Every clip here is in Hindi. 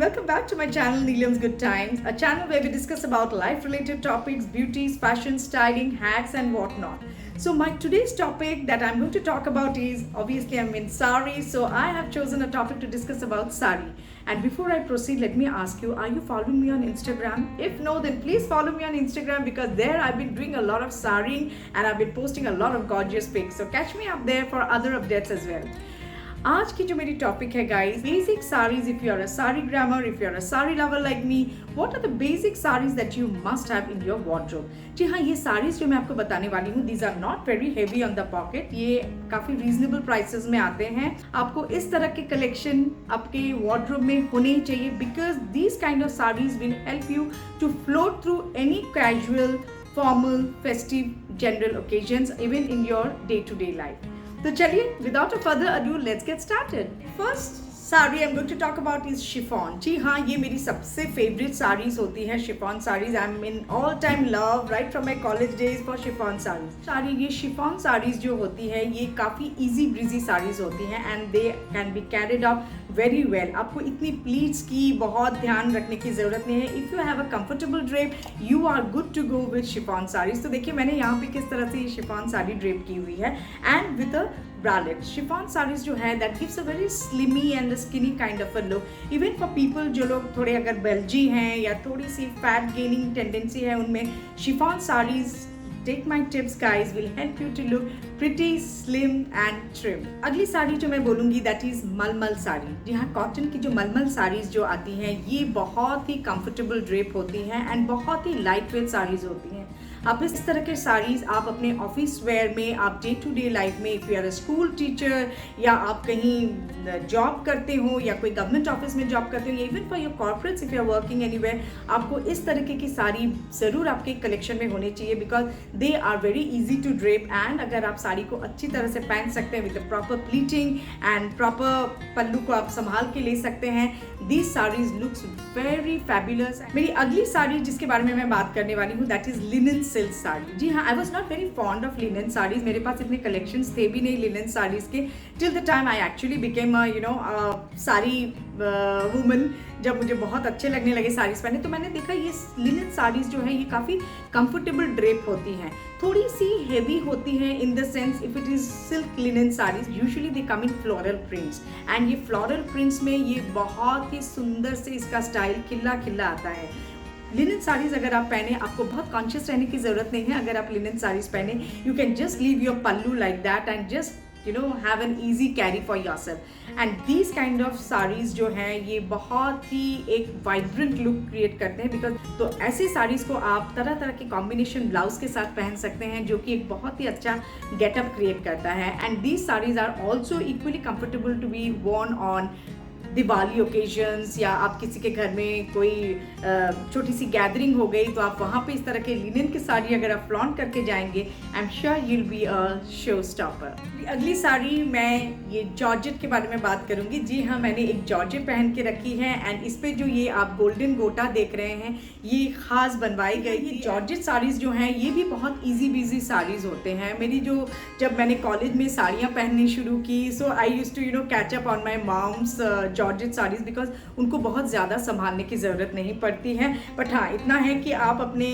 welcome back to my channel Neelam's Good Times, a channel where we discuss about life-related topics, beauties, fashion, styling, hacks and whatnot. So my today's topic that I'm going to talk about is, obviously I'm in sari, so I have chosen a topic to discuss about sari. And before I proceed, let me ask you, are you following me on Instagram? If no, then please follow me on Instagram because there I've been doing a lot of saring and I've been posting a lot of gorgeous pics. So catch me up there for other updates as well. आज की जो मेरी टॉपिक है guys, basic saris. If you are a sari grammar, if you are a sari lover like me, what are the basic saris that you must have in your wardrobe. जी हाँ, ये साड़ीज जो मैं आपको बताने वाली हूँ, these are not very heavy on the pocket. ये काफी रीजनेबल प्राइसेस में आते हैं. आपको इस तरह के कलेक्शन आपके वार्डरोब में होने ही चाहिए because these kind of saris will help you to float through any casual, formal, festive, general occasions, even in your day-to-day life. तो चलिए, without a further ado, let's get started. First sari I'm going to talk about is chiffon. जी हाँ, ये मेरी सबसे फेवरेट साड़ीज होती हैं, chiffon saris. I am in all time love right from my college days for chiffon saris. ये शिफॉन साड़ीज जो होती है, ये काफ़ी इजी ब्रीजी साड़ीज होती हैं and they can be carried out very well. आपको इतनी प्लीट्स की बहुत ध्यान रखने की ज़रूरत नहीं है. If you have a comfortable drape, you are good to go with chiffon saris. तो देखिए मैंने यहाँ पे किस तरह से ये शिफॉन साड़ी ड्रेप की हुई है and with a bralette. Chiffon saris जो है that gives a very slimy and skinny kind of a look. Even for people जो लोग थोड़े अगर बेल्जी हैं या थोड़ी सी फैट गेनिंग टेंडेंसी है उनमें, chiffon saris, take my tips guys, will help you to look pretty, slim and trim. अगली साड़ी जो मैं बोलूँगी that is मलमल साड़ी. जी हाँ, कॉटन की जो मलमल साड़ीज जो आती हैं, ये बहुत ही कंफर्टेबल ड्रेप होती हैं एंड बहुत ही लाइट वेट साड़ीज होती हैं. आप इस तरह के साड़ीज आप अपने ऑफिस वेयर में, आप डे टू डे लाइफ में, if you are a school teacher या आप कहीं जॉब करते हो या कोई गवर्नमेंट ऑफिस में जॉब करते हो या even for your corporates if you are working anywhere, आपको इस तरीके की साड़ी ज़रूर आपके कलेक्शन में होनी चाहिए because they are very easy to drape. And अगर आप साड़ी को अच्छी तरह से पहन सकते हैं with proper pleating and proper pallu को आप संभाल के ले सकते हैं, these saris looks very fabulous. मेरी अगली साड़ी जिसके बारे में मैं बात करने वाली हूँ that is linen silk sari. जी हाँ, I was not very fond of linen saris. मेरे पास इतने कलेक्शंस थे भी नहीं लिनन साड़ीज के till the time I actually became sari woman. जब मुझे बहुत अच्छे लगने लगे साड़ीज पहने तो मैंने देखा ये लिनन साड़ीज जो है ये काफ़ी कंफर्टेबल ड्रेप होती हैं. थोड़ी सी हेवी होती हैं in the sense if it is silk linen saris usually they come in floral prints and ये फ्लोरल प्रिंट्स में ये बहुत ही सुंदर से इसका स्टाइल खिला खिला आता है. लिनन साड़ीज अगर आप पहने, आपको बहुत कॉन्शियस रहने की ज़रूरत नहीं है. अगर आप लिनन साड़ीज पहने, you can just leave your pallu like that and just have an easy carry for yourself. And these kind of sarees जो हैं ये बहुत ही एक vibrant look create करते हैं because तो ऐसी sarees को आप तरह तरह के combination blouse के साथ पहन सकते हैं जो कि एक बहुत ही अच्छा getup create करता है. And these sarees are also equally comfortable to be worn on Diwali occasions या आप किसी के घर में कोई छोटी सी गैदरिंग हो गई तो आप वहाँ पे इस तरह के लिनन की साड़ी अगर आप फ्लॉन्ट करके जाएंगे, I am sure you will be a show stopper. अगली साड़ी मैं ये जॉर्जेट के बारे में बात करूँगी. जी हाँ, मैंने एक जॉर्जेट पहन के रखी है एंड इस पर जो ये आप गोल्डन गोटा देख रहे हैं ये ख़ास बनवाई गई थी. जॉर्जेट साड़ीज़ जो हैं ये भी बहुत ईजी बीजी साड़ीज़ होते हैं. मेरी जो जब मैंने कॉलेज में साड़ियाँ पहननी शुरू की, so I use to catch up on my mom's georgette saris because उनको बहुत ज़्यादा संभालने की ज़रूरत नहीं पड़ती है. बट हाँ, इतना है कि आप अपने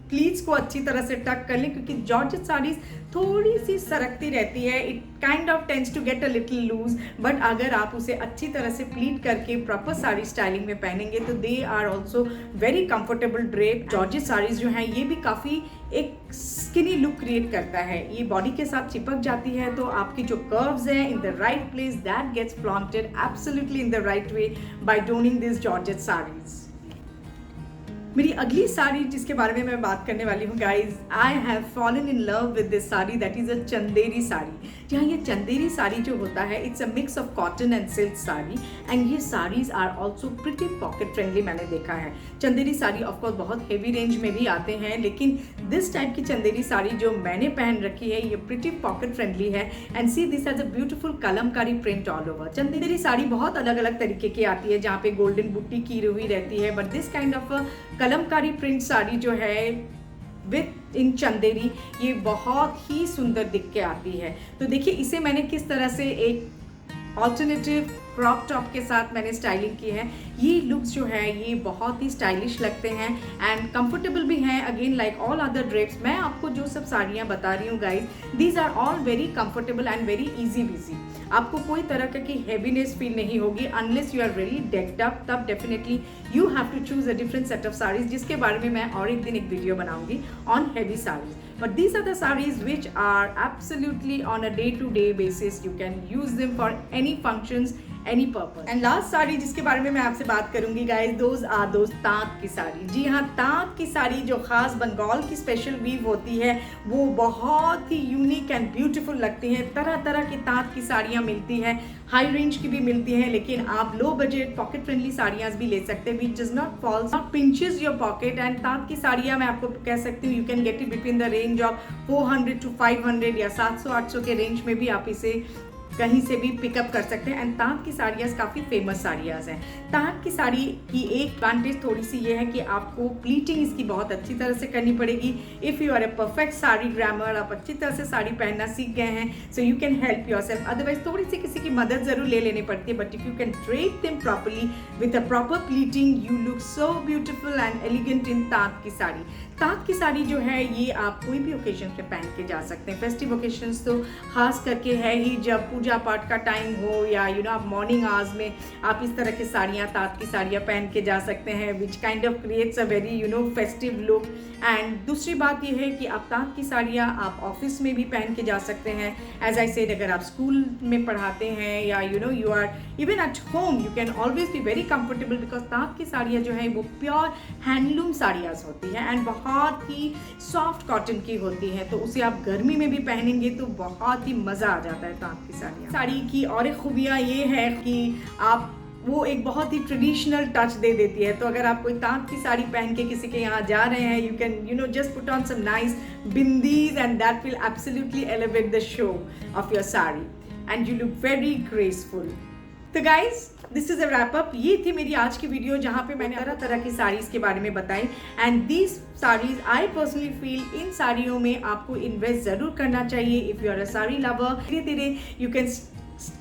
प्लीट्स को अच्छी तरह से टक कर लें क्योंकि जॉर्जेट साड़ीज थोड़ी सी सरकती रहती है. It kind of tends to get a little loose. But अगर आप उसे अच्छी तरह से प्लीट करके प्रॉपर साड़ी स्टाइलिंग में पहनेंगे तो they are also very comfortable drape. Georgette saris जो हैं ये भी काफ़ी एक स्किनी लुक क्रिएट करता है. ये बॉडी के साथ चिपक जाती है तो आपकी जो कर्व्स हैं in the right place that gets flaunted absolutely in the right way by donning this georgette saris. मेरी अगली साड़ी जिसके बारे में मैं बात करने वाली हूँ guys, I have fallen in love with this sari that is a Chanderi sari. जहाँ ये चंदेरी साड़ी जो होता है it's a mix of cotton and silk sari and ये saris are also pretty pocket friendly. मैंने देखा है चंदेरी साड़ी ऑफकोर्स बहुत हेवी रेंज में भी आते हैं लेकिन दिस टाइप की चंदेरी साड़ी जो मैंने पहन रखी है ये प्रिटी पॉकेट फ्रेंडली है. And see this has a beautiful Kalamkari print all over. Chanderi sari बहुत अलग अलग तरीके की आती है जहाँ पे गोल्डन बुट्टी की हुई रहती है but this kind of Kalamkari print sari जो है विथ इन चंदेरी ये बहुत ही सुंदर दिख के आती है. तो देखिए इसे मैंने किस तरह से एक ऑल्टरनेटिव क्रॉप टॉप के साथ मैंने स्टाइलिंग की है। ये लुक्स जो है ये बहुत ही स्टाइलिश लगते हैं एंड कंफर्टेबल भी हैं। Again like all other drapes, मैं आपको जो सब साड़ियाँ बता रही हूँ guys, these are all very comfortable and very easy breezy. आपको कोई तरह की हैवीनेस फील नहीं होगी unless you are really decked up, तब definitely you have to choose a different set of saris, जिसके बारे में मैं और एक दिन एक वीडियो बनाऊंगी on heavy saris. But these are the sarees which are absolutely on a day-to-day basis. You can use them for any functions, any purpose. And last sari जिसके बारे में मैं आपसे बात करूंगी guys, those are those ताँत की साड़ी। जी हाँ, ताँत की साड़ी जो खास बंगाल की स्पेशल वीव होती है वो बहुत ही यूनिक एंड ब्यूटीफुल लगती है। तरह तरह की ताँत की साड़ियाँ मिलती हैं, हाई रेंज की भी मिलती हैं, लेकिन आप लो बजट पॉकेट फ्रेंडली साड़ियाँ भी ले सकते हैं which does not falls not pinches your pocket. And ताँत की साड़ियाँ मैं आपको कह सकती हूँ you can get it between the range of 400 to 500 या 700-800 के रेंज में भी आप इसे कहीं से भी पिकअप कर सकते हैं। एंड ताँत की साड़ियाँ काफ़ी फेमस साड़ियाँ हैं। ताँत की साड़ी की एक एडवांटेज थोड़ी सी ये है कि आपको प्लीटिंग इसकी बहुत अच्छी तरह से करनी पड़ेगी। If you are a perfect sari grammar, आप अच्छी तरह से साड़ी पहनना सीख गए हैं, so you can help yourself. Otherwise थोड़ी सी किसी की मदद ज़रूर ले लेनी पड़ती है, but if you can drape them properly with a proper pleating you look so beautiful and elegant in ताँत की साड़ी। ताँत की साड़ी जो है ये आप कोई भी ओकेजन पे पहन के जा सकते हैं। फेस्टिव ओकेजन्स तो खास करके है ही, जब पूजा पाठ का टाइम हो या आप मॉर्निंग आवर्स में आप इस तरह की साड़ियाँ, ताँत की साड़ियाँ पहन के जा सकते हैं which kind of creates a very festive look. And दूसरी बात ये है कि आप ताँत की साड़ियाँ आप ऑफिस में भी पहन के जा सकते हैं। एज आई सेड, अगर आप स्कूल में पढ़ाते हैं या you are even at home, you can always be very comfortable because ताँत की साड़ियाँ जो है वो प्योर हैंडलूम साड़ियाँ होती हैं एंड बहुत ही सॉफ्ट कॉटन की होती है, तो उसे आप गर्मी में भी पहनेंगे तो बहुत ही मज़ा आ जाता है ताँत की साड़ियाँ। साड़ी की और एक खूबियाँ ये है कि आप वो एक बहुत ही ट्रेडिशनल टच दे देती है। तो अगर आप कोई ताँत की साड़ी पहन के किसी के यहाँ जा रहे हैं, you can just put on some nice bindis and that will absolutely elevate the show of your sari and you look very graceful. तो guys this is a wrap up. ये थी मेरी आज की वीडियो जहाँ पे मैंने तरह तरह की साड़ीज के बारे में बताई and these saris I personally feel इन साड़ियों में आपको इन्वेस्ट जरूर करना चाहिए। If you are a sari lover, धीरे धीरे you can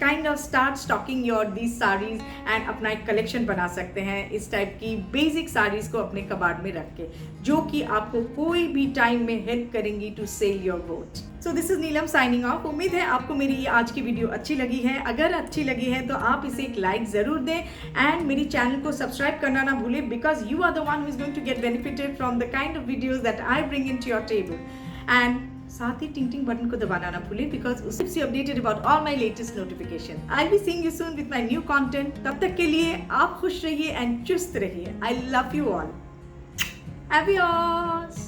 kind of start stocking your these saris and अपना एक कलेक्शन बना सकते हैं इस टाइप की बेसिक साड़ीज को अपने कबाड़ में रख के, जो कि आपको कोई भी टाइम में हेल्प करेंगी to sail your goat. So this is Neelam signing off. उम्मीद है आपको मेरी ये आज की वीडियो अच्छी लगी है। अगर अच्छी लगी है तो आप इसे एक लाइक ज़रूर दें एंड मेरी चैनल को सब्सक्राइब करना ना भूलें because you are the one who is going to get benefited from the kind of videos that I bring in to your table. And साथ ही टिंग टिंग बटन को दबाना ना भूलें बिकॉज उससे keeps you updated about all my latest notification. I'll be seeing you soon with my new content. तब तक के लिए आप खुश रहिए एंड चुस्त रहिए। I love you all. Happy yours.